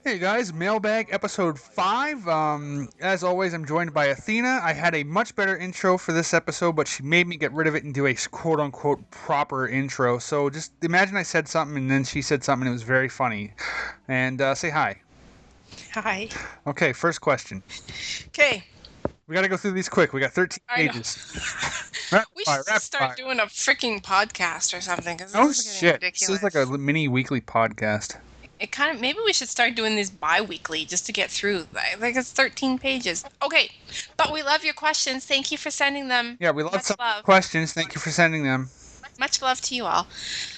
Hey guys, Mailbag episode 5. As always, I'm joined by Athena. I had a much better intro for this episode, but she made me get rid of it and do a quote unquote proper intro. So just imagine I said something and then she said something and it was very funny. And say hi. Hi. Okay, first question. Okay. We got to go through these quick. We got 13 I know. pages. Rapid We fire, should rapid start fire. doing a freaking podcast or something because Oh this is getting shit. This ridiculous. is like a mini weekly podcast. Maybe we should start doing these bi-weekly just to get through. Like it's 13 pages. Okay, but we love your questions. Thank you for sending them. Yeah, we love Much some love. questions. Thank you for sending them. Much love to you all.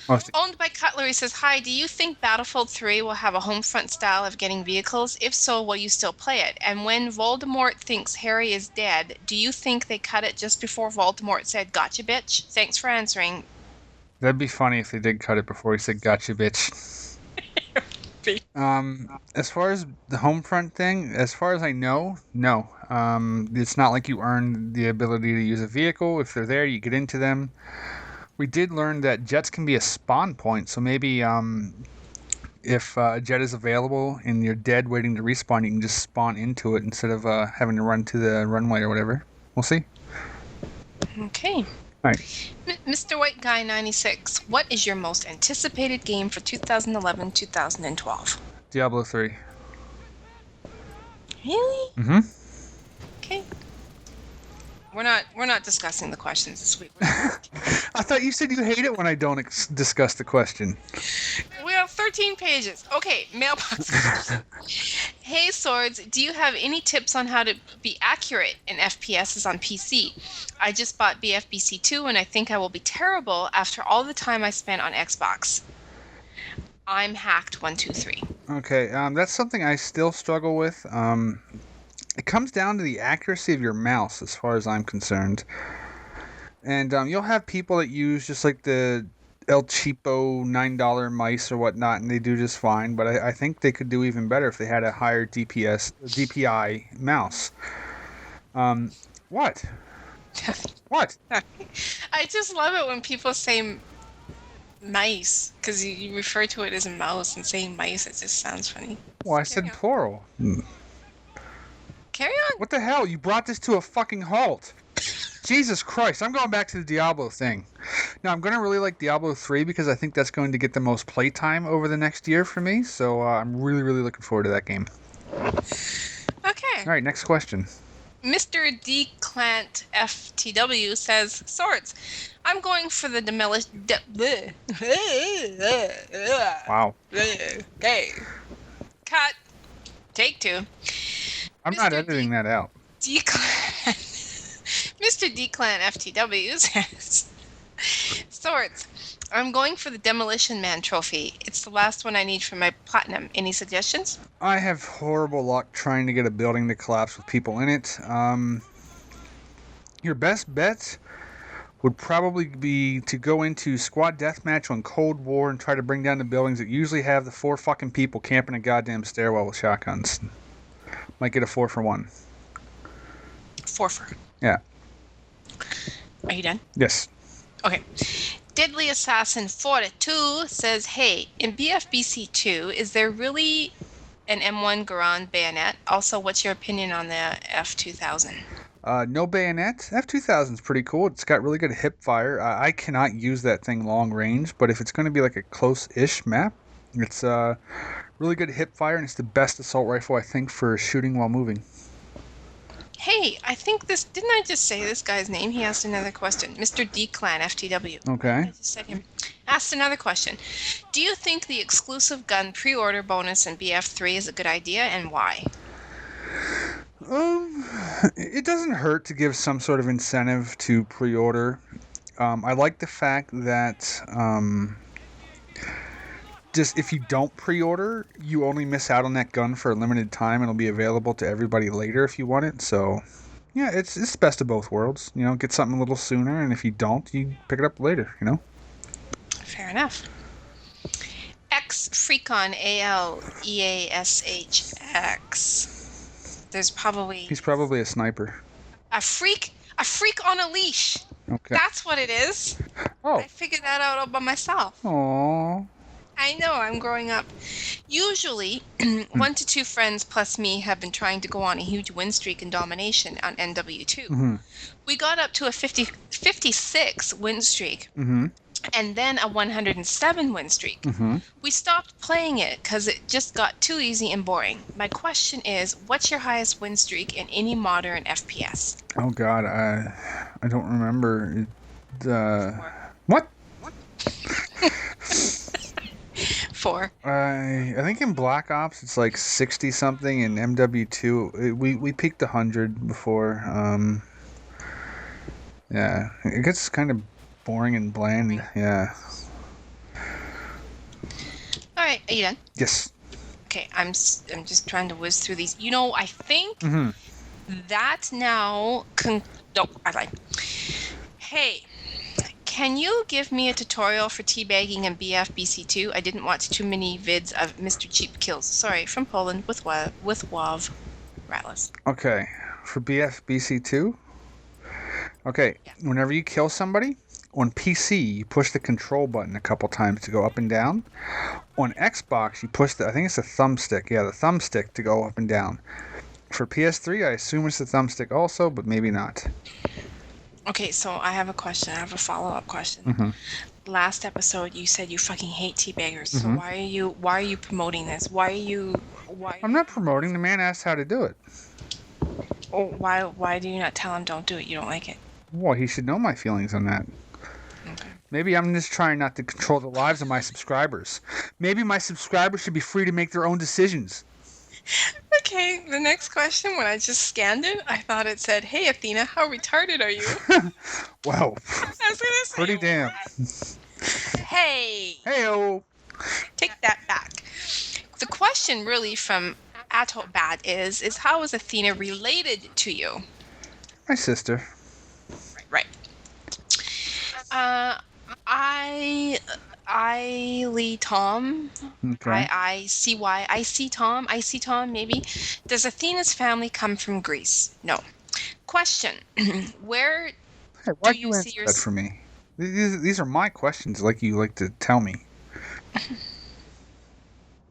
Mostly. Owned by Cutlery says, hi, do you think Battlefield 3 will have a home front style of getting vehicles? If so, will you still play it? And when Voldemort thinks Harry is dead, do you think they cut it just before Voldemort said, gotcha, bitch? Thanks for answering. That'd be funny if they did cut it before he said gotcha, bitch. As far as the home front thing, as far as I know, no. It's not like you earn the ability to use a vehicle. If they're there, you get into them. We did learn that jets can be a spawn point, so maybe if a jet is available and you're dead waiting to respawn, you can just spawn into it instead of having to run to the runway or whatever. We'll see. Okay. All right. Mr. White Guy 96, what is your most anticipated game for 2011-2012? Diablo 3. Really? Mm-hmm. Okay. We're not discussing the questions this week. I thought you said you hate it when I don't discuss the question. We have 13 pages. Okay, mailbox. Hey Swords, do you have any tips on how to be accurate in FPSs on PC? I just bought BFBC2 and I think I will be terrible after all the time I spent on Xbox. I'm hacked 123. Okay, that's something I still struggle with. It comes down to the accuracy of your mouse, as far as I'm concerned. And you'll have people that use just like the El Cheapo $9 mice or whatnot, and they do just fine. But I think they could do even better if they had a higher DPI mouse. What? What? I just love it when people say mice, because you refer to it as a mouse, and saying mice, it just sounds funny. Well, I said plural. Carry on. What the hell? You brought this to a fucking halt. Jesus Christ, I'm going back to the Diablo thing. Now, I'm going to really like Diablo 3 because I think that's going to get the most playtime over the next year for me, so I'm really, really looking forward to that game. Okay. All right, next question. Mr. D. Clant FTW says, Swords, I'm going for the Wow. Okay. Cut. Take 2. I'm not editing that out. Mr. D-Clan FTW says, Swords, I'm going for the Demolition Man trophy. It's the last one I need for my platinum. Any suggestions? I have horrible luck trying to get a building to collapse with people in it. Your best bet would probably be to go into squad deathmatch on Cold War and try to bring down the buildings that usually have the 4 fucking people camping a goddamn stairwell with shotguns. Might get a 4 for 1. 4 for. Yeah. Are you done? Yes. Okay. Deadly Assassin 42 says, hey, in BFBC2, is there really an M1 Garand bayonet? Also, what's your opinion on the F2000? No bayonet. F2000 is pretty cool. It's got really good hip fire. I cannot use that thing long range, but if it's going to be like a close-ish map, it's really good hip fire, and it's the best assault rifle, I think, for shooting while moving. Hey, I think this... Didn't I just say this guy's name? He asked another question. Mr. D-Clan FTW. Okay. I just said him. Asked another question. Do you think the exclusive gun pre-order bonus in BF3 is a good idea, and why? It doesn't hurt to give some sort of incentive to pre-order. I like the fact that just if you don't pre-order, you only miss out on that gun for a limited time. It'll be available to everybody later if you want it. So, yeah, it's the best of both worlds. You know, get something a little sooner, and if you don't, you pick it up later, you know? Fair enough. X-Freakon ALEASHX. There's probably... He's probably a sniper. A freak on a leash. Okay. That's what it is. Oh. I figured that out all by myself. Aww. I know, I'm growing up. Usually, 1 to 2 friends plus me have been trying to go on a huge win streak in domination on NW2. Mm-hmm. We got up to a 56 win streak Mm-hmm. and then a 107 win streak. Mm-hmm. We stopped playing it because it just got too easy and boring. My question is, what's your highest win streak in any modern FPS? Oh God, I don't remember. Four. What? 4. I think in Black Ops it's like 60 something. In MW2 we peaked 100 before. Yeah, it gets kind of boring and bland. Yeah. All right, are you done? Yes. Okay, I'm just trying to whiz through these. You know, I think Mm-hmm. that now no, I lied. Hey, can you give me a tutorial for teabagging in BFBC2? I didn't watch too many vids of Mr. Cheap Kills. Sorry, from Poland with Wav Rattlers. Okay, for BFBC2. Okay, Yeah. whenever you kill somebody on PC, you push the control button a couple times to go up and down. On Xbox, you push I think it's the thumbstick. Yeah, the thumbstick to go up and down. For PS3, I assume it's the thumbstick also, but maybe not. Okay, so I have a question. I have a follow-up question. Mm-hmm. Last episode, you said you fucking hate teabaggers. Mm-hmm. So why are you promoting this? I'm not promoting. The man asked how to do it. Oh, why do you not tell him don't do it? You don't like it. Well, he should know my feelings on that. Okay. Maybe I'm just trying not to control the lives of my subscribers. Maybe my subscribers should be free to make their own decisions. Okay, the next question, when I just scanned it, I thought it said, "Hey Athena, how retarded are you?" Wow. I was gonna say, Pretty damn. Hey, Heyo. take that back. The question really from Atobat is how is Athena related to you? My sister. Right. I Tom. Okay. I see why. I see Tom. Maybe. Does Athena's family come from Greece? No. Question. Where Hey, why do do you you see answer your... that for me? These are my questions, like you like to tell me.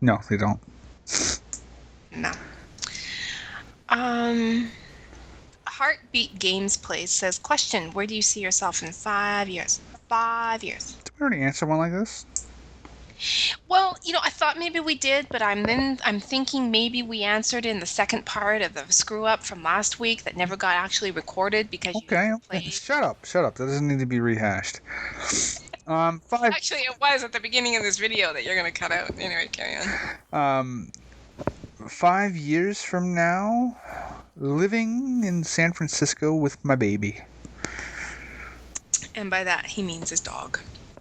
No, they don't. No. Heartbeat Games Plays says, question, where do you see yourself in 5 years? 5 years. Did we already answer one like this? Well, I thought maybe we did, but I'm thinking maybe we answered in the second part of the screw up from last week that never got actually recorded because you Okay. played. Shut up. That doesn't need to be rehashed. 5. Actually, it was at the beginning of this video that you're gonna cut out. Anyway, carry on. 5 years from now, living in San Francisco with my baby. And by that, he means his dog.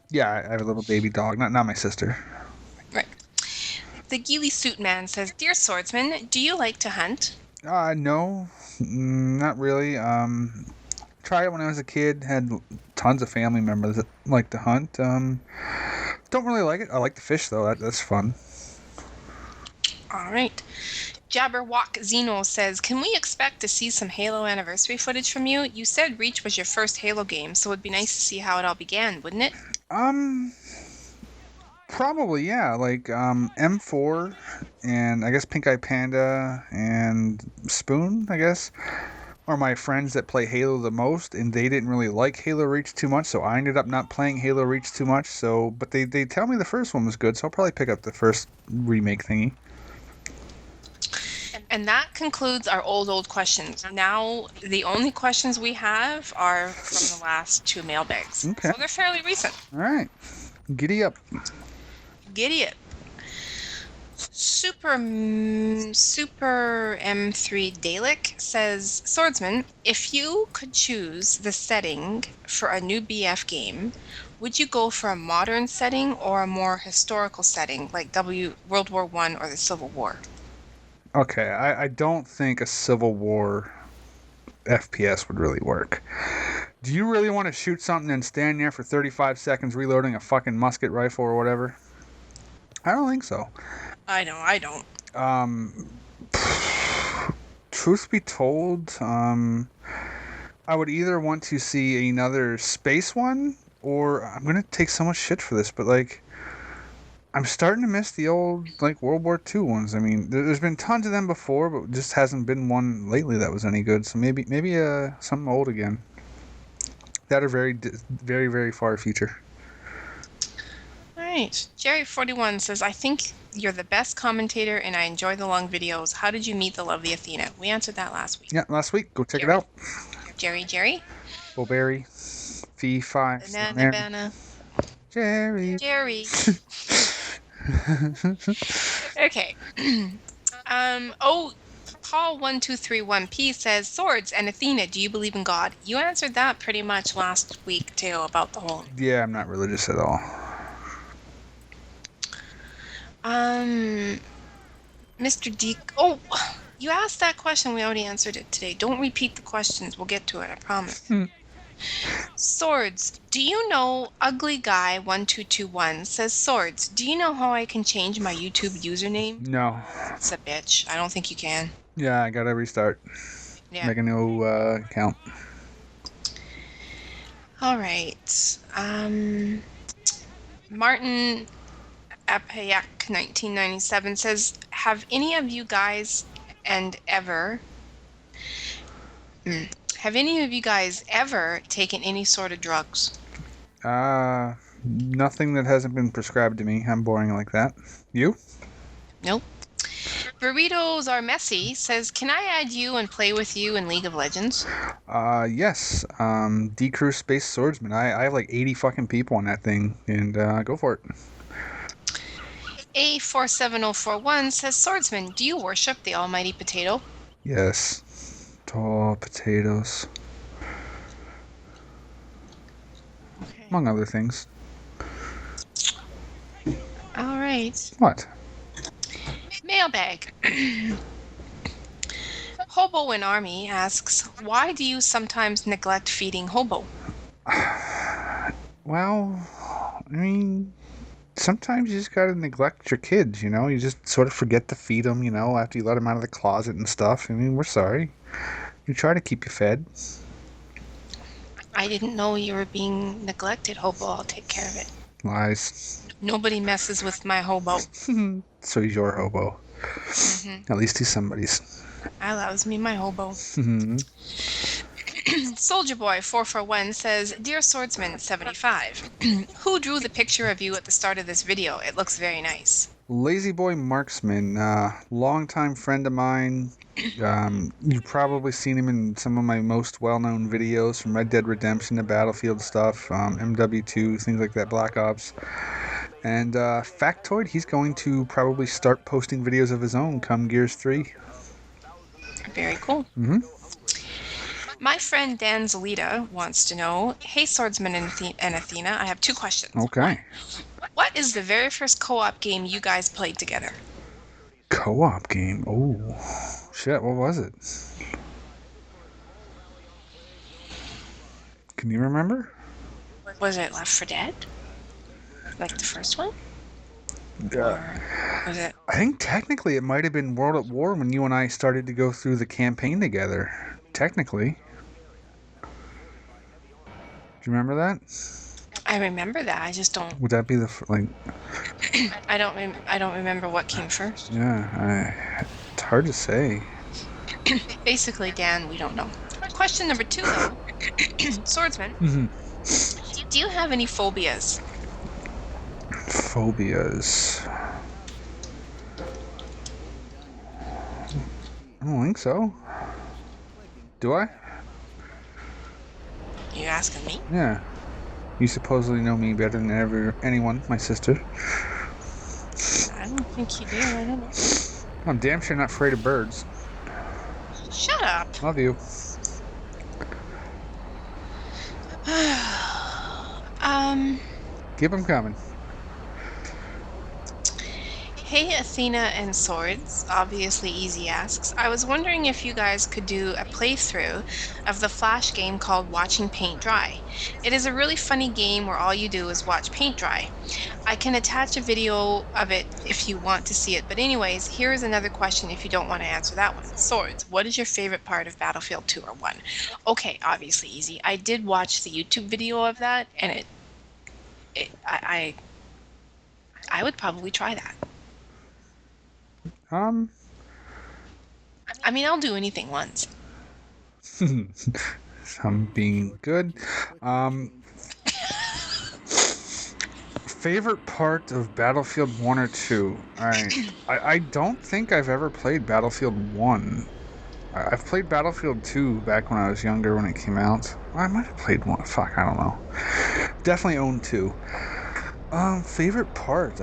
Yeah, I have a little baby dog. Not my sister. Right. The Geely Suit Man says, Dear Swordsman, do you like to hunt? No, not really. Tried it when I was a kid. Had tons of family members that like to hunt. Don't really like it. I like to fish though. That's fun. All right. Jabberwock Zeno says, can we expect to see some Halo anniversary footage from you? You said Reach was your first Halo game, so it'd be nice to see how it all began, wouldn't it? Probably, yeah. Like, M4 and I guess Pink Eye Panda and Spoon, I guess, are my friends that play Halo the most, and they didn't really like Halo Reach too much, so I ended up not playing Halo Reach too much, but they tell me the first one was good, so I'll probably pick up the first remake thingy. And that concludes our old questions. Now, the only questions we have are from the last 2 mailbags. Okay. So they're fairly recent. All right. Giddy up. Giddy it. Super M3 Dalek says, Swordsman, if you could choose the setting for a new BF game, would you go for a modern setting or a more historical setting like World War I or the Civil War? Okay, I don't think a Civil War FPS would really work. Do you really want to shoot something and stand there for 35 seconds reloading a fucking musket rifle or whatever? I don't think so. I know, I don't. Truth be told, I would either want to see another space one, or I'm going to take so much shit for this, but like, I'm starting to miss the old like World War II ones. I mean, there's been tons of them before, but just hasn't been one lately that was any good. So maybe something old again. That are very very far future. All right. Jerry41 says, I think you're the best commentator and I enjoy the long videos. How did you meet the lovely Athena? We answered that last week. Yeah, last week. Go check it Jerry. out. Jerry. Bowberry, Fee 5. Banana. Jerry. Jerry. Okay. Paul1231P says, Swords and Athena, do you believe in God? You answered that pretty much last week too about the whole. Yeah, I'm not religious at all. Mr. D. Oh, you asked that question. We already answered it today. Don't repeat the questions. We'll get to it. I promise. Swords, do you know Ugly Guy 1221 says, Swords, do you know how I can change my YouTube username? No. It's a bitch. I don't think you can. Yeah, I gotta restart. Yeah. Make a new account. All right. Martin Apayak 1997 says, have any of you guys ever taken any sort of drugs? Nothing that hasn't been prescribed to me. I'm boring like that. You? Nope. Burritos Are Messy says, can I add you and play with you in League of Legends? Yes. D-Crew Space Swordsman. I have like 80 fucking people on that thing, and go for it. A47041 says, Swordsman, do you worship the almighty potato? Yes. Tall potatoes. Okay. Among other things. All right. What? Mailbag. Hobo in Army asks, why do you sometimes neglect feeding Hobo? Well, I mean, sometimes you just gotta neglect your kids, you know? You just sort of forget to feed them, you know, after you let them out of the closet and stuff. I mean, we're sorry. We try to keep you fed. I didn't know you were being neglected, Hobo. I'll take care of it. Lies. Nobody messes with my Hobo. So he's your hobo. Mm-hmm. At least he's somebody's. I loves me my Hobo. Mhm. Soldier Boy 441 says, Dear Swordsman 75, who drew the picture of you at the start of this video? It looks very nice. Lazy Boy Marksman, longtime friend of mine. You've probably seen him in some of my most well-known videos, from Red Dead Redemption to Battlefield stuff, MW2, things like that, Black Ops. And factoid, he's going to probably start posting videos of his own come Gears 3. Very cool. Mm-hmm. My friend Dan Zelita wants to know, hey Swordsman and Athena, I have two questions. Okay. What is the very first co-op game you guys played together? Co-op game? Oh, shit, what was it? Can you remember? Was it Left 4 Dead? Like the first one? Yeah. Or was it? I think technically it might have been World at War when you and I started to go through the campaign together. Technically. Do you remember that? I remember that. I just don't. Would that be the like? I don't remember what came first. Yeah, it's hard to say. Basically, Dan, we don't know. Question number 2, though. Swordsman, Mm-hmm. do you have any phobias? Phobias. I don't think so. Do I? You asking me? Yeah. You supposedly know me better than anyone, my sister. I don't think you do. I don't know. I'm damn sure not afraid of birds. Shut up. Love you. Keep them coming. Hey Athena and Swords, obviously Easy asks, I was wondering if you guys could do a playthrough of the Flash game called Watching Paint Dry. It is a really funny game where all you do is watch paint dry. I can attach a video of it if you want to see it, but anyways, here is another question if you don't want to answer that one. Swords, what is your favorite part of Battlefield 2 or 1? Okay, obviously Easy. I did watch the YouTube video of that, and I I would probably try that. Um, I mean, I'll do anything once. I'm being good. Favorite part of Battlefield 1 or 2? Alright. I don't think I've ever played Battlefield 1. I've played Battlefield 2 back when I was younger when it came out. I might have played 1. Fuck, I don't know. Definitely owned 2. Favorite part?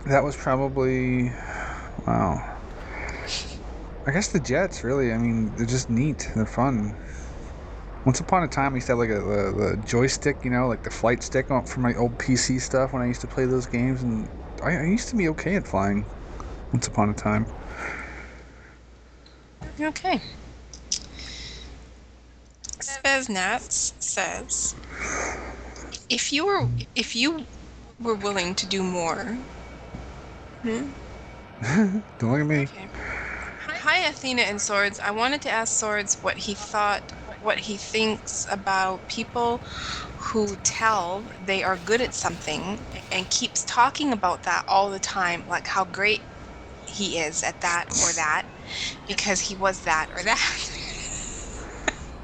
That was probably... Wow. I guess the jets, really. I mean, they're just neat. They're fun. Once upon a time, I used to have like the joystick, like the flight stick for my old PC stuff when I used to play those games, and I used to be okay at flying. Once upon a time. Okay. Nats says, if you were willing to do more. Don't look at me. Okay. Hi, Athena and Swords. I wanted to ask Swords what he thinks about people who tell they are good at something and keeps talking about that all the time, like how great he is at that or that because he was that or that.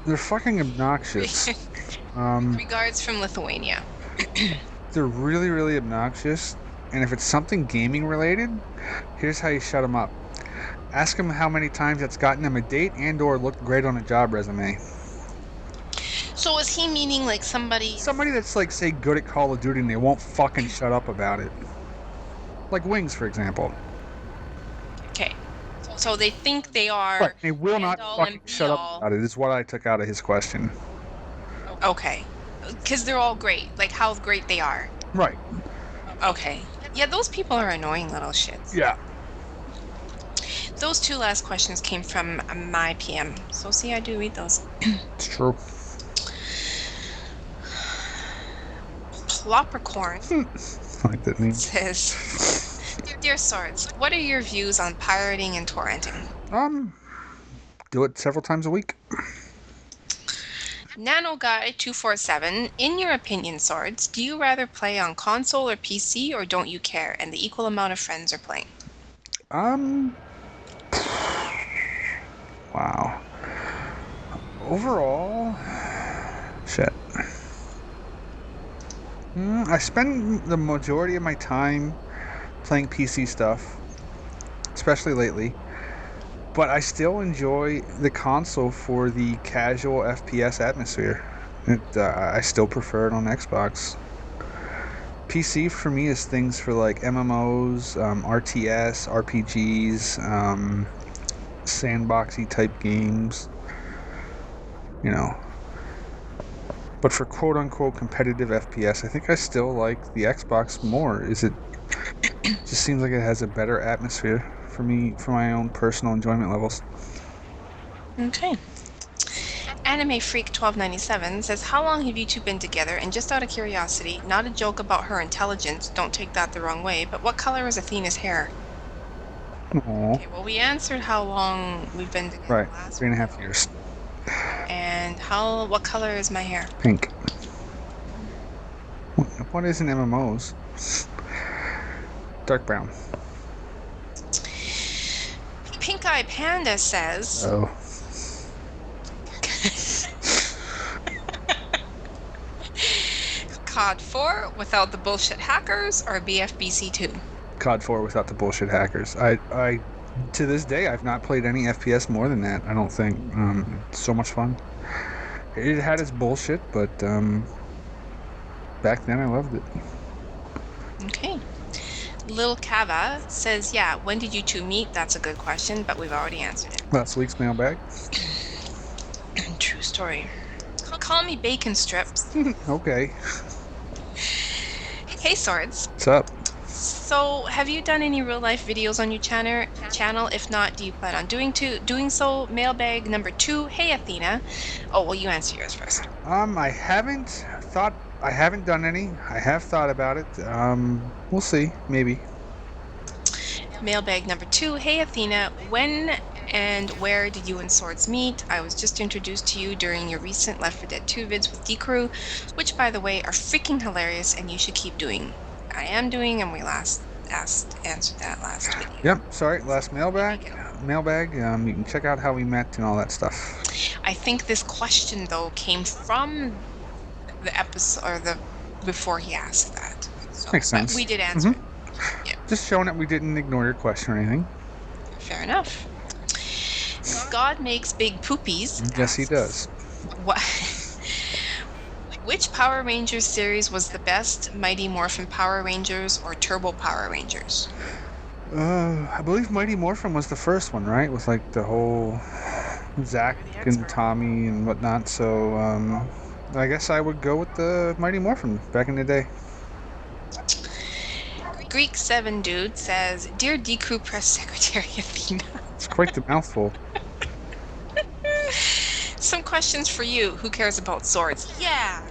They're fucking obnoxious. Regards from Lithuania. They're really, really obnoxious. And if it's something gaming related, here's how you shut them up. Ask them how many times that's gotten them a date and/or looked great on a job resume. So is he meaning like somebody that's like, say, good at Call of Duty and they won't fucking shut up about it? Like Wings, for example. Okay. So they think they are. But they will not fucking shut up about it, is what I took out of his question. Okay. Because they're all great. Like how great they are. Right. Okay. Yeah, those people are annoying little shits. Yeah. Those two last questions came from my PM. So see, I do read those. It's true. Ploppercorn I like that name. says, Dear Swords, what are your views on pirating and torrenting? Do it several times a week. NanoGuy247, in your opinion, Swords, do you rather play on console or PC, or don't you care, and the equal amount of friends are playing? Wow. Overall, shit. I spend the majority of my time playing PC stuff, especially lately. But I still enjoy the console for the casual FPS atmosphere. I still prefer it on Xbox. PC for me is things for like MMOs, RTS, RPGs, sandboxy type games. But for quote unquote competitive FPS, I think I still like the Xbox more. It just seems like it has a better atmosphere for me, for my own personal enjoyment levels. Okay. Anime Freak 1297 says, how long have you two been together? And just out of curiosity, not a joke about her intelligence, don't take that the wrong way, but what color is Athena's hair? Aww. Okay, well, we answered how long we've been together. Right, last 3.5 years. And what color is my hair? Pink. What isn't MMOs? Dark brown. Pink Eye Panda says... Oh. COD 4 without the bullshit hackers or BFBC2? COD 4 without the bullshit hackers. I to this day, I've not played any FPS more than that, I don't think. It's so much fun. It had its bullshit, but back then I loved it. Okay. Lil Kava says, yeah, when did you two meet? That's a good question, but we've already answered it. Last week's mailbag. True story. Call me Bacon Strips. Okay. Hey, Swords. What's up? So, have you done any real-life videos on your channel? If not, do you plan on doing so? Mailbag number 2. Hey, Athena. Oh, well, you answer yours first. I haven't done any. I have thought about it. We'll see. Maybe. Mailbag number 2. Hey, Athena. When and where did you and Swords meet? I was just introduced to you during your recent Left 4 Dead 2 vids with D-Crew, which, by the way, are freaking hilarious and you should keep doing I am doing, and we answered that last video. Yep. Sorry. Last mailbag. Mailbag. You can check out how we met and all that stuff. I think this question though came from the episode or the before he asked that. So, Makes sense. we did answer it. Yeah. Just showing that we didn't ignore your question or anything. Fair enough. God makes big poopies. Yes, he does. What? Which Power Rangers series was the best? Mighty Morphin Power Rangers or Turbo Power Rangers? I believe Mighty Morphin was the first one, right? With like the whole Zack and Tommy and whatnot. So I guess I would go with the Mighty Morphin back in the day. Greek 7 Dude says, Dear D-Crew Press Secretary Athena. It's quite the mouthful. Some questions for you. Who cares about swords? Yeah!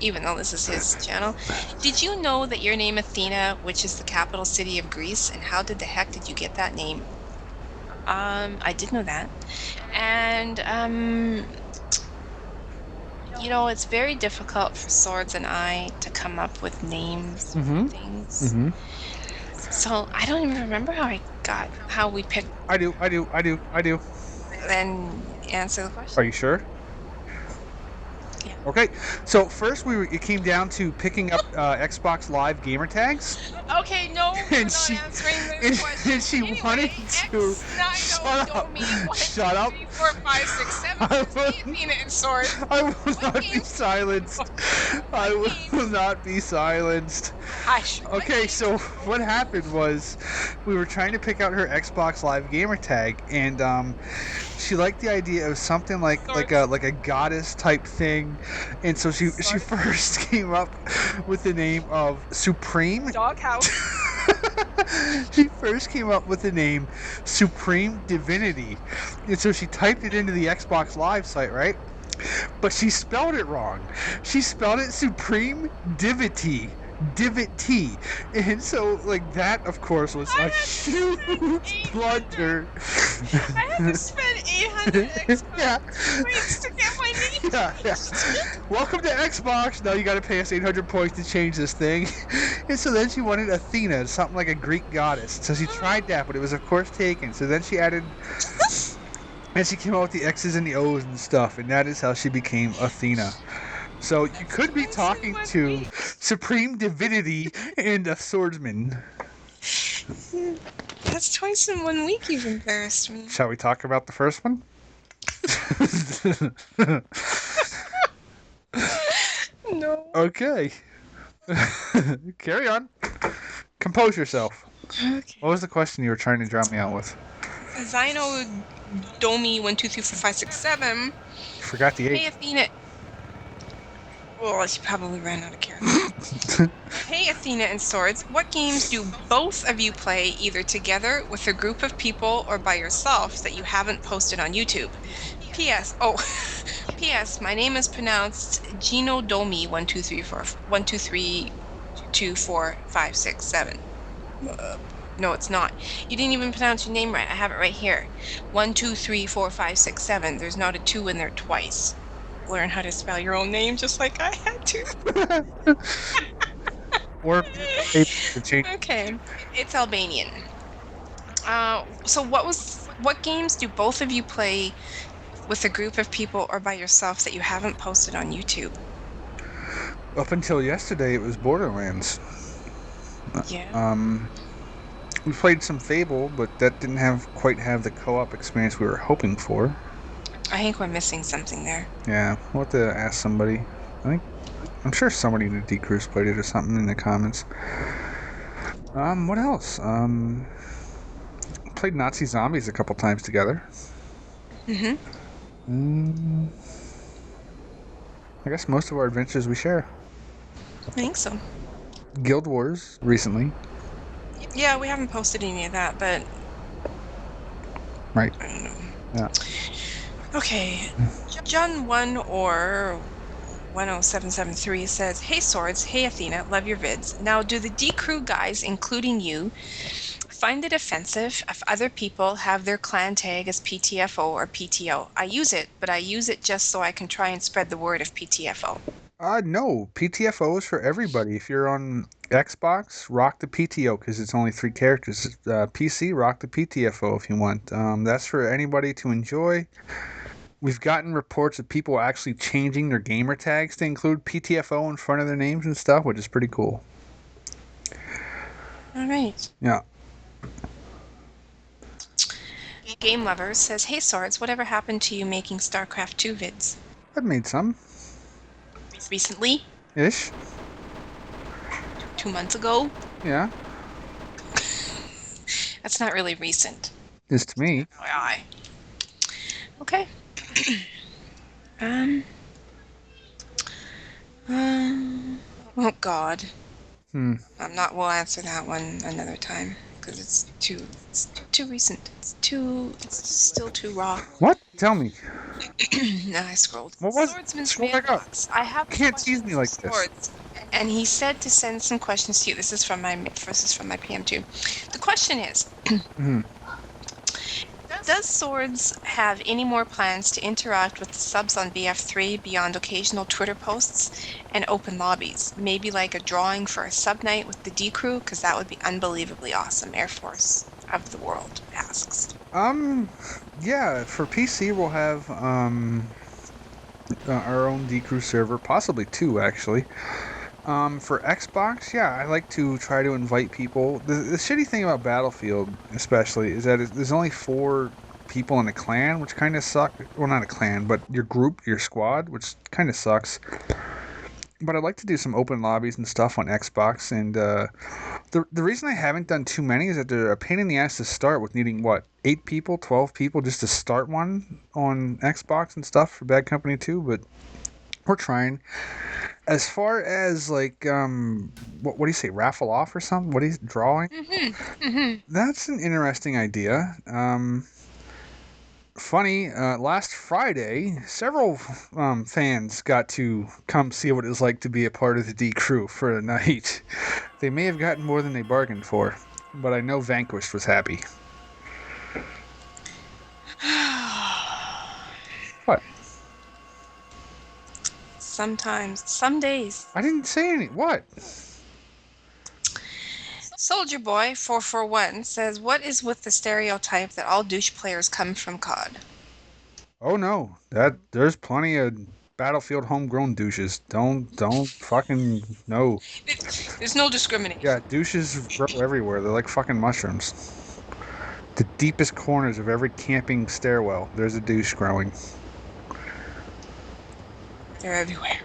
Even though this is his channel. Did you know that your name Athena, which is the capital city of Greece, and how the heck did you get that name? I did know that. And, you know, it's very difficult for Swords and I to come up with names for things. So I don't even remember how we picked. I do. Then answer the question. Are you sure? Yeah. Okay, so first it came down to picking up Xbox Live gamer tags. Okay, no, we're not answering this question. And she anyway, wanted to shut up. 3, 4, 5, 6, 7. Athena and Sword. I will not be silenced. I will not be silenced. Hush. Okay, so what happened was we were trying to pick out her Xbox Live gamer tag, and she liked the idea of something like a goddess type thing, and so she first came up with the name of Supreme Doghouse. She first came up with the name Supreme Divinity, and so she typed it into the Xbox Live site, right? But she spelled it wrong. She spelled it Supreme Divity. Divity. And so, like, that, of course, was a huge blunder. I had to spend 800 Xbox points to get my name. Yeah. Welcome to Xbox. Now you gotta pay us 800 points to change this thing. And so then she wanted Athena, something like a Greek goddess. So she tried that, but it was, of course, taken. So then she added... and she came out with the X's and the O's and stuff, and that is how she became Athena. So you could be talking to Supreme Divinity and a swordsman. That's twice in 1 week you've embarrassed me. Shall we talk about the first one? No. Okay. Carry on. Compose yourself. Okay. What was the question you were trying to drown me out with? Zyno Domi 1, 2, 3, 4, 5, 6, 7. Forgot the 8. Hey Athena. Well, she probably ran out of characters. Hey Athena and Swords, what games do both of you play either together with a group of people or by yourself that you haven't posted on YouTube? P.S. Oh, P.S. My name is pronounced Gino Domi 1, 2, 3, 4, 1, 2, 3, 2, 4, 5, 6, 7. No, it's not. You didn't even pronounce your name right. I have it right here. 1, 2, 3, 4, 5, 6, 7. There's not a 2 in there twice. Learn how to spell your own name just like I had to. Or okay, it's Albanian. So what games do both of you play with a group of people or by yourself that you haven't posted on YouTube? Up until yesterday, it was Borderlands. Yeah. We played some Fable, but that didn't quite have the co-op experience we were hoping for. I think we're missing something there. Yeah, we'll have to ask somebody. I'm sure somebody in the D-Cruise played it or something in the comments. What else? Played Nazi Zombies a couple times together. I guess most of our adventures we share. I think so. Guild Wars recently. Yeah, we haven't posted any of that, but... Right. I don't know. Yeah. Okay, John 1 or 10773 says, Hey Swords, hey Athena, love your vids. Now, do the D-Crew guys, including you, find it offensive if other people have their clan tag as PTFO or PTO? I use it, but I use it just so I can try and spread the word of PTFO. No, PTFO is for everybody. If you're on Xbox, rock the PTO because it's only 3 characters. PC, rock the PTFO if you want. That's for anybody to enjoy. We've gotten reports of people actually changing their gamer tags to include PTFO in front of their names and stuff, which is pretty cool. All right. Yeah. Game Lover says, "Hey Swords, whatever happened to you making StarCraft 2 vids? I've made some. Recently? Ish. 2 months ago? Yeah. That's not really recent. Is to me. FYI. Okay. um. Oh God. We'll answer that one another time because it's too recent. It's still too raw. What? Tell me. Now I scrolled. What was Swordsman's scroll back up. mailbox. I have You can't tease me like this. Swords, and he said to send some questions to you. This is from my PM2. The question is, does Swords have any more plans to interact with the subs on BF3 beyond occasional Twitter posts and open lobbies? Maybe like a drawing for a sub night with the D crew, because that would be unbelievably awesome. Air Force of the World asks. Yeah, for PC we'll have our own D crew server, possibly 2 actually. For Xbox, yeah, I like to try to invite people. The shitty thing about Battlefield, especially, is that there's only 4 people in a clan, which kind of suck. Well, not a clan, but your group, your squad, which kind of sucks. But I'd like to do some open lobbies and stuff on Xbox, and the reason I haven't done too many is that they're a pain in the ass to start with, needing, 8 people, 12 people just to start one on Xbox and stuff for Bad Company 2, but we're trying. As far as what do you say, raffle off or something? What is drawing? That's an interesting idea. Funny, last Friday, several fans got to come see what it was like to be a part of the D crew for a night. They may have gotten more than they bargained for, but I know Vanquished was happy. What? Sometimes, some days. I didn't say any. What? Soldier Boy 441 says, "What is with the stereotype that all douche players come from COD?" Oh no, there's plenty of Battlefield homegrown douches. Don't fucking no. There's no discrimination. Yeah, douches grow everywhere. They're like fucking mushrooms. The deepest corners of every camping stairwell, there's a douche growing. They're everywhere.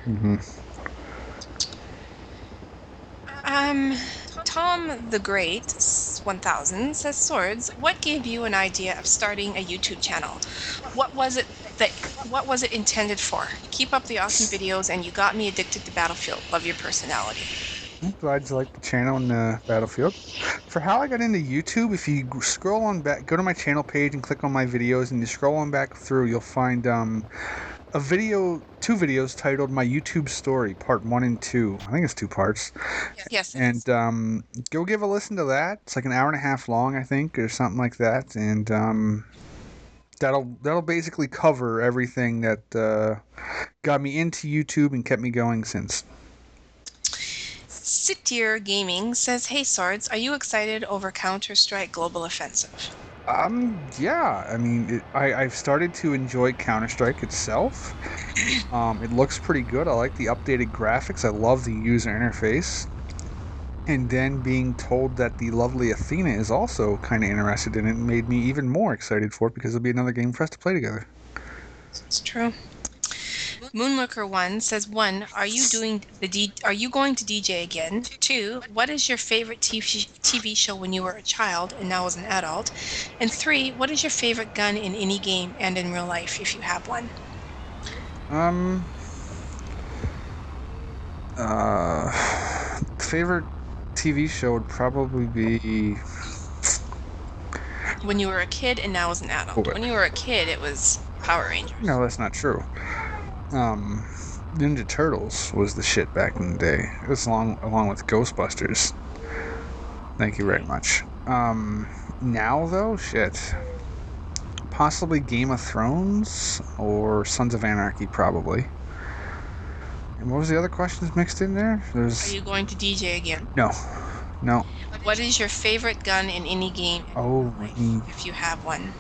Tom the Great 1000 says, "Swords, what gave you an idea of starting a YouTube channel? What was it intended for? Keep up the awesome videos, and you got me addicted to Battlefield. Love your personality." I'm glad you like the channel in Battlefield. For how I got into YouTube, if you scroll on back, go to my channel page and click on my videos, and you scroll on back through, you'll find a video, 2 videos titled "My YouTube Story," Part 1 and 2. I think it's 2 parts. Yes. And go give a listen to that. It's like an hour and a half long, I think, or something like that. And that'll basically cover everything that got me into YouTube and kept me going since. Sitier Gaming says, "Hey Swords, are you excited over Counter-Strike Global Offensive?" Yeah. I mean, I've started to enjoy Counter-Strike itself. It looks pretty good. I like the updated graphics. I love the user interface. And then being told that the lovely Athena is also kind of interested in it made me even more excited for it, because it'll be another game for us to play together. It's true. Moonlooker 1 says, 1, are you going to DJ again? 2, what is your favorite TV show when you were a child and now as an adult? And 3, what is your favorite gun in any game and in real life, if you have one? Favorite TV show would probably be when you were a kid and now as an adult. When you were a kid, it was Power Rangers. No, that's not true. Ninja Turtles was the shit back in the day. It was along with Ghostbusters. Thank you very much. Now though, shit. Possibly Game of Thrones or Sons of Anarchy, probably. And what was the other questions mixed in there? Are you going to DJ again? No. What is your favorite gun in any game? Oh, if you have one.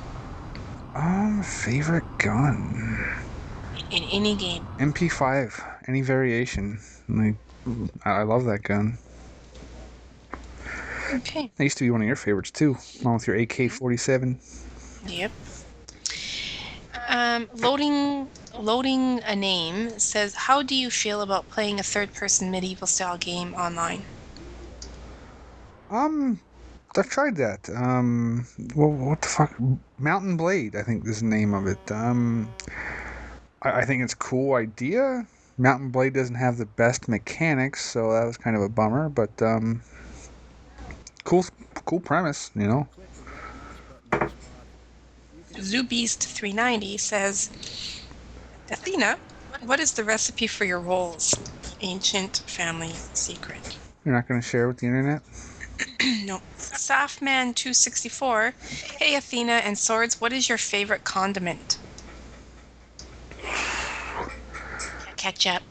Favorite gun. In any game. MP5, any variation. Like, I love that gun. Okay. That used to be one of your favorites too, along with your AK-47. Yep. Loading a name says, how do you feel about playing a third-person medieval style game online? I've tried that. Well, what the fuck? Mountain Blade, I think is the name of it. I think it's a cool idea. Mountain Blade doesn't have the best mechanics, so that was kind of a bummer. But cool premise, you know. ZooBeast390 says, Athena, what is the recipe for your rolls? Ancient family secret. You're not going to share with the internet? No. Safman264, hey Athena and Swords, what is your favorite condiment? Ketchup.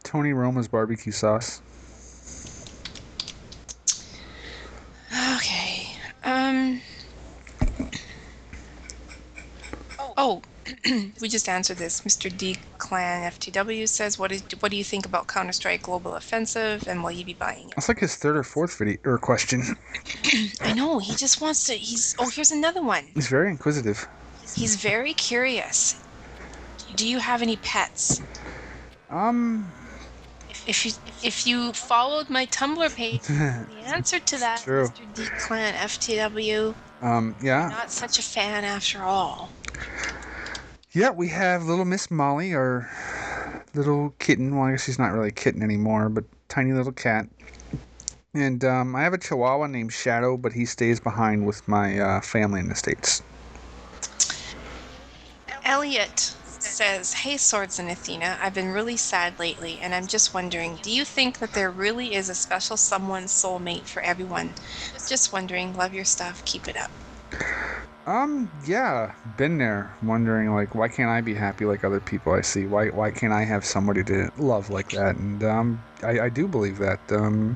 Tony Roma's barbecue sauce. Okay. Oh, we just answered this. Mr. D Clan FTW says, what do you think about Counter-Strike Global Offensive, and will you be buying it? That's like his third or fourth video or question. I know, he just wants to. Here's another one. He's very inquisitive. He's very curious. Do you have any pets? If you followed my Tumblr page, the answer to that, True. Mr. D Clan FTW. Yeah. Not such a fan after all. Yeah, we have little Miss Molly, our little kitten. Well, I guess she's not really a kitten anymore, but tiny little cat. And I have a Chihuahua named Shadow, but he stays behind with my family in the States. Elliot says, hey Swords and Athena, I've been really sad lately, and I'm just wondering, do you think that there really is a special someone soulmate for everyone? Just wondering, love your stuff, keep it up. Yeah, been there, wondering, like, why can't I be happy like other people I see? Why can't I have somebody to love like that? And I do believe that. You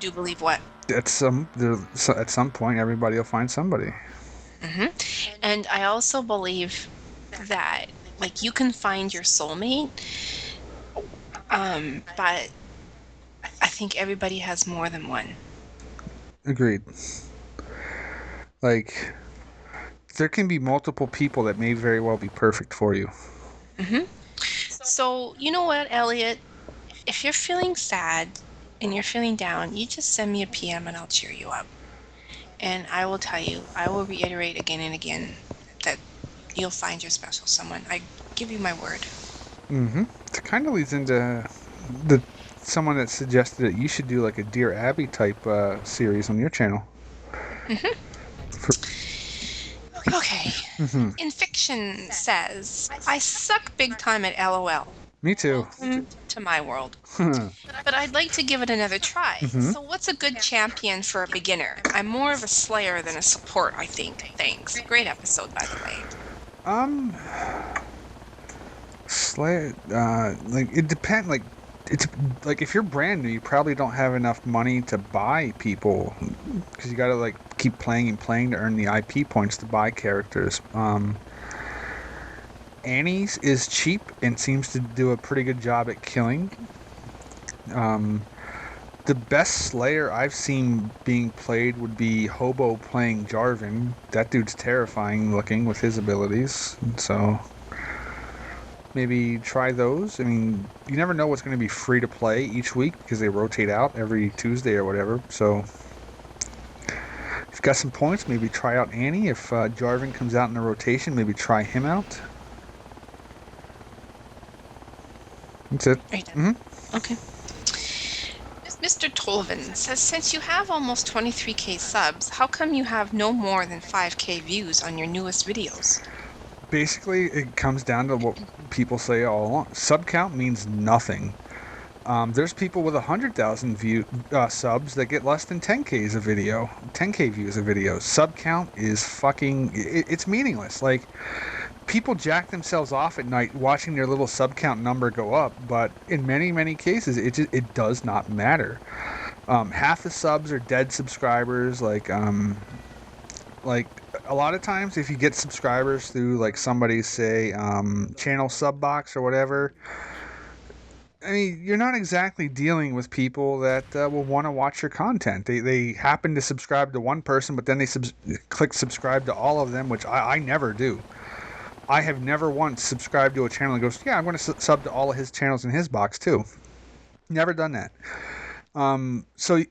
do believe what? At some point, everybody will find somebody. Mm-hmm. And I also believe that, like, you can find your soulmate, but I think everybody has more than one. Agreed. Like, there can be multiple people that may very well be perfect for you. Mm-hmm. So, you know what, Elliot? If you're feeling sad and you're feeling down, you just send me a PM and I'll cheer you up. And I will tell you, I will reiterate again and again that you'll find your special someone. I give you my word. Mm-hmm. It kind of leads into someone that suggested that you should do like a Dear Abby type series on your channel. Mm-hmm. Okay. Mm-hmm. Infiction says, I suck big time at LOL. Me too. Welcome to my world. But I'd like to give it another try. Mm-hmm. So what's a good champion for a beginner? I'm more of a slayer than a support, I think. Thanks. Great episode, by the way. Slayer, like, it depends, like, it's, like, if you're brand new, you probably don't have enough money to buy people, because you gotta, like, keep playing and playing to earn the IP points to buy characters. Annie's is cheap and seems to do a pretty good job at killing. The best Slayer I've seen being played would be Hobo playing Jarvan. That dude's terrifying looking with his abilities, so maybe try those. I mean, you never know what's going to be free to play each week because they rotate out every Tuesday or whatever, so if you've got some points, maybe try out Annie. If Jarvan comes out in the rotation, maybe try him out. That's it. Are you done? Mm-hmm. Okay. Mr. Tolvin says, since you have almost 23k subs, how come you have no more than 5k views on your newest videos? Basically, it comes down to what people say all along. Sub count means nothing. There's people with 100,000 subs that get less than 10k a video, 10k views a video. Sub count is fucking, it's meaningless. Like, people jack themselves off at night watching their little sub count number go up, but in many cases it does not matter. Half the subs are dead subscribers. Like a lot of times, if you get subscribers through like somebody's say channel sub box or whatever, I mean, you're not exactly dealing with people that will want to watch your content. They happen to subscribe to one person, but then they click subscribe to all of them, which I never do. I have never once subscribed to a channel and goes, yeah, I'm going to sub to all of his channels in his box too. Never done that. So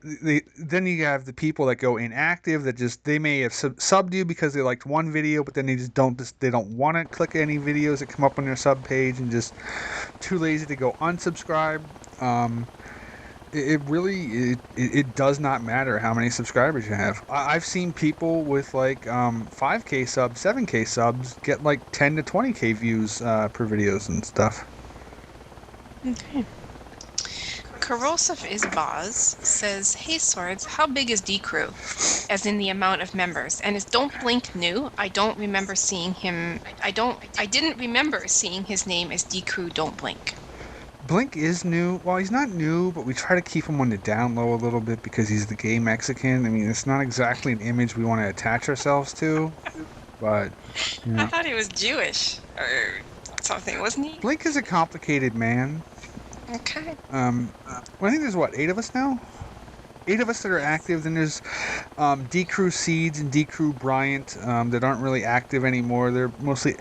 then you have the people that go inactive that just, they may have subbed you because they liked one video, but then they don't want to click any videos that come up on their sub page and just too lazy to go unsubscribe. It really does not matter how many subscribers you have. I've seen people with like 5K subs, 7K subs get like 10 to 20K views per videos and stuff. Okay. Corrosive Isbaz says, "Hey Swords, how big is D-Crew? As in the amount of members. And is Don't Blink new? I don't remember seeing him. I didn't remember seeing his name as D-Crew Don't Blink." Blink is new. Well, he's not new, but we try to keep him on the down low a little bit because he's the gay Mexican. I mean, it's not exactly an image we want to attach ourselves to, but, you know. I thought he was Jewish or something, wasn't he? Blink is a complicated man. Okay. Well, I think there's, 8 of us now? 8 of us that are active. Then there's D-Crew Seeds and D-Crew Bryant that aren't really active anymore. They're mostly,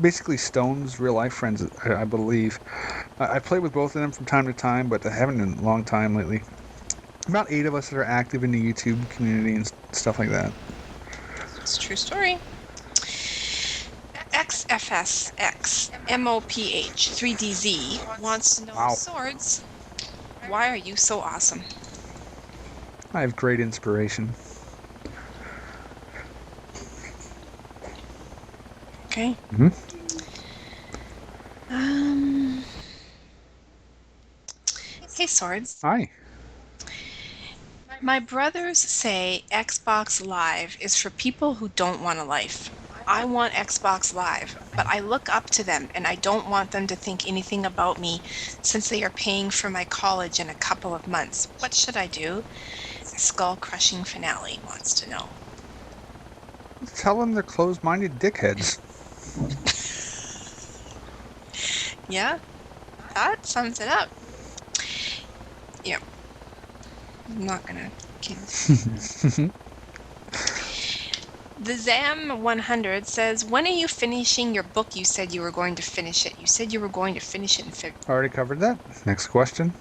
basically Stone's real-life friends, I believe. I play with both of them from time to time, but I haven't in a long time lately. About 8 of us that are active in the YouTube community and stuff like that. It's a true story. XFSX MOPH 3DZ wants to know, Wow. Swords, why are you so awesome? I have great inspiration. Okay. Mm-hmm. Hey Swords. Hi. My brothers say Xbox Live is for people who don't want a life. I want Xbox Live, but I look up to them and I don't want them to think anything about me since they are paying for my college in a couple of months. What should I do? Skull-crushing finale wants to know. Tell them they're closed-minded dickheads. Yeah, that sums it up. Yeah. I'm not gonna kid. The Zam 100 says, when are you finishing your book? You said you were going to finish it. You said you were going to finish it in February. Already covered that. Next question.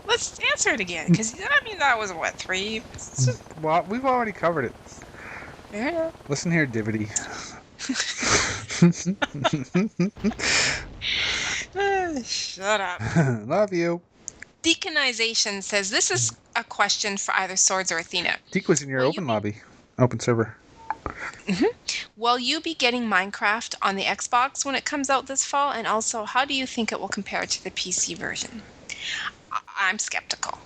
Let's answer it again, because I mean that was what, 3? Well, we've already covered it. Fair enough. Listen here, Divity. Shut up. Love you. Deaconization says, this is a question for either Swords or Athena. Deke was in your open lobby. Open server. Will you be getting Minecraft on the Xbox when it comes out this fall? And also, how do you think it will compare to the PC version? I'm skeptical.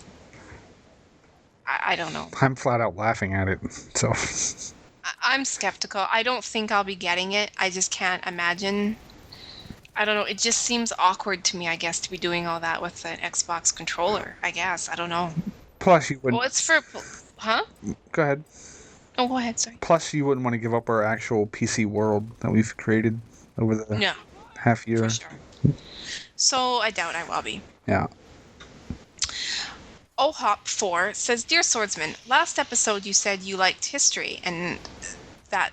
I don't know. I'm flat out laughing at it, so. I'm skeptical. I don't think I'll be getting it. I just can't imagine. I don't know. It just seems awkward to me, I guess, to be doing all that with an Xbox controller, I guess. I don't know. Plus, you wouldn't. Well, it's for... Huh? Go ahead. Oh, go ahead, sorry. Plus, you wouldn't want to give up our actual PC world that we've created over the half year. For sure. So, I doubt I will be. Yeah. OHOP4 says, Dear Swordsman, last episode you said you liked history and that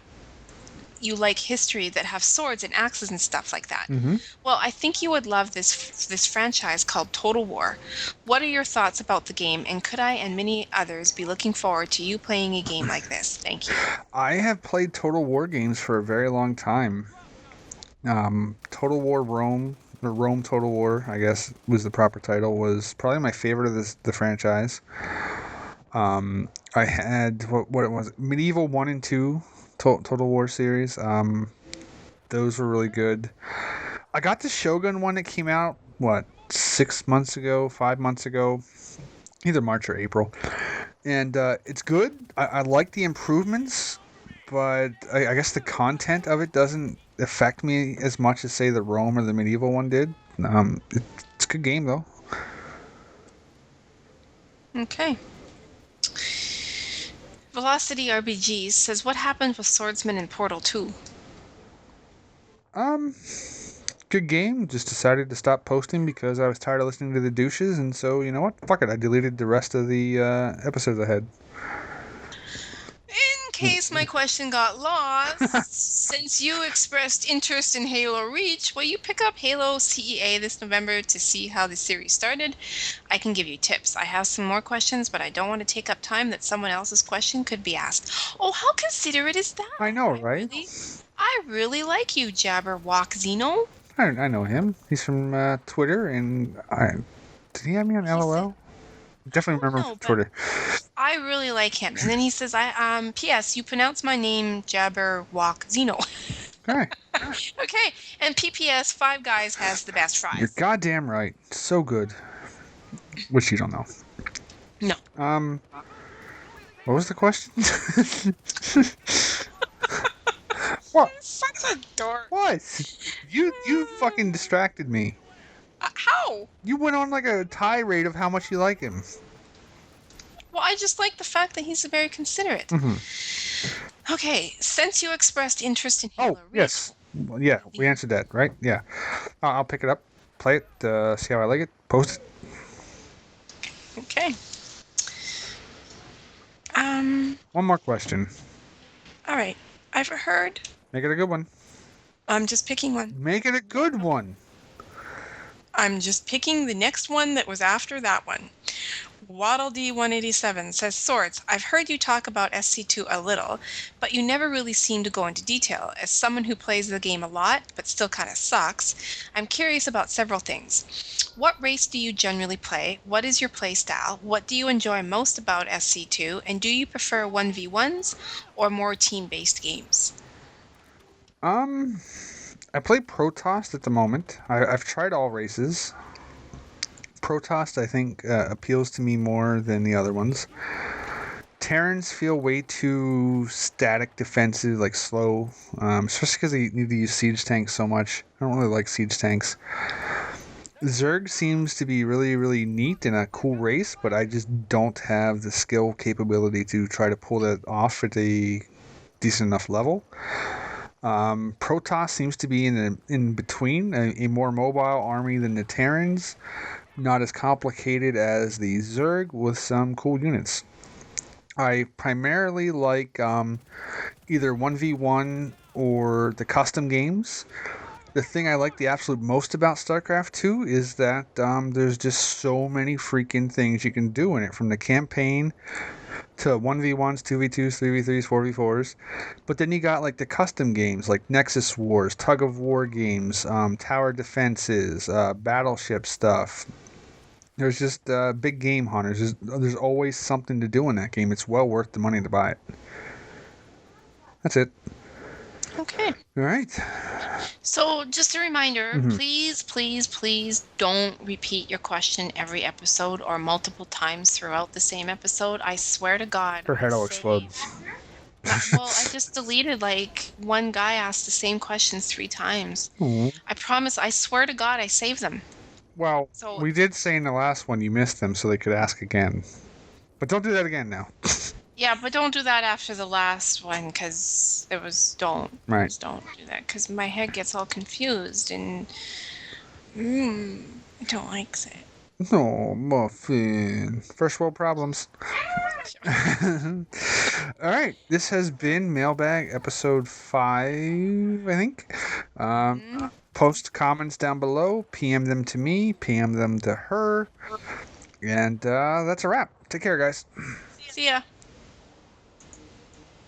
you like history that have swords and axes and stuff like that. Mm-hmm. Well, I think you would love this franchise called Total War. What are your thoughts about the game, and could I and many others be looking forward to you playing a game like this? Thank you. I have played Total War games for a very long time. Total War Rome, or Rome Total War, I guess was the proper title, was probably my favorite of the franchise. I had, what it was, Medieval 1 and 2 Total War series. Those were really good. I got the Shogun one that came out, 5 months ago, either March or April. And it's good. I like the improvements. but I guess the content of it doesn't affect me as much as, say, the Rome or the medieval one did. It's a good game, though. Okay. Velocity RBG says, what happened with Swordsman in Portal 2? Good game. Just decided to stop posting because I was tired of listening to the douches, and so, you know what? Fuck it. I deleted the rest of the episodes I had. In case my question got lost, since you expressed interest in Halo Reach, will you pick up Halo CEA this November to see how the series started? I can give you tips. I have some more questions, but I don't want to take up time that someone else's question could be asked. Oh, how considerate is that? I know, right? I really like you, Jabberwock Zeno. I know him. He's from Twitter, and did he have me on LOL? Definitely remember him from Twitter. I really like him. And then he says, P.S. You pronounce my name Jabberwock Zeno. Okay. Okay. And P.P.S. Five Guys has the best fries. You're goddamn right. So good. Which you don't know. No. What was the question? What? Such a dork. What? You fucking distracted me. How? You went on like a tirade of how much you like him. Well, I just like the fact that he's very considerate. Mm-hmm. Okay, since you expressed interest in Halo Reach... yes. Well, yeah, we answered that, right? Yeah. I'll pick it up, play it, see how I like it, post it. Okay. One more question. All right. I've heard... Make it a good one. I'm just picking one. Make it a good one. I'm just picking the next one that was after that one. Waddle D187 says, Swords, I've heard you talk about SC2 a little, but you never really seem to go into detail. As someone who plays the game a lot, but still kind of sucks, I'm curious about several things. What race do you generally play? What is your play style? What do you enjoy most about SC2? And do you prefer 1v1s or more team-based games? I play Protoss at the moment. I've tried all races. Protoss, I think, appeals to me more than the other ones. Terrans feel way too static, defensive, like slow, especially because they need to use siege tanks so much. I don't really like siege tanks. Zerg seems to be really, really neat and a cool race, but I just don't have the skill capability to try to pull that off at a decent enough level. Protoss seems to be in between, a more mobile army than the Terrans. Not as complicated as the Zerg, with some cool units. I primarily like either 1v1 or the custom games. The thing I like the absolute most about StarCraft 2 is that there's just so many freaking things you can do in it, from the campaign to 1v1s, 2v2s, 3v3s, 4v4s. But then you got like the custom games like Nexus Wars, Tug of War games, tower defenses, battleship stuff. There's just big game hunters. There's always something to do in that game. It's well worth the money to buy it. That's it. Okay. All right. So just a reminder, please, please, please don't repeat your question every episode or multiple times throughout the same episode. I swear to God. Her head will explode. Well, I just deleted, like, one guy asked the same questions 3 times. Ooh. I promise, I swear to God, I saved them. Well, we did say in the last one you missed them so they could ask again. But don't do that again now. Yeah, but don't do that after the last one, because it was, don't. Right. Just don't do that, because my head gets all confused, and I don't like it. No, Muffin. First world problems. All right, this has been Mailbag episode 5, I think. Post comments down below, PM them to me, PM them to her, and that's a wrap. Take care, guys. See ya.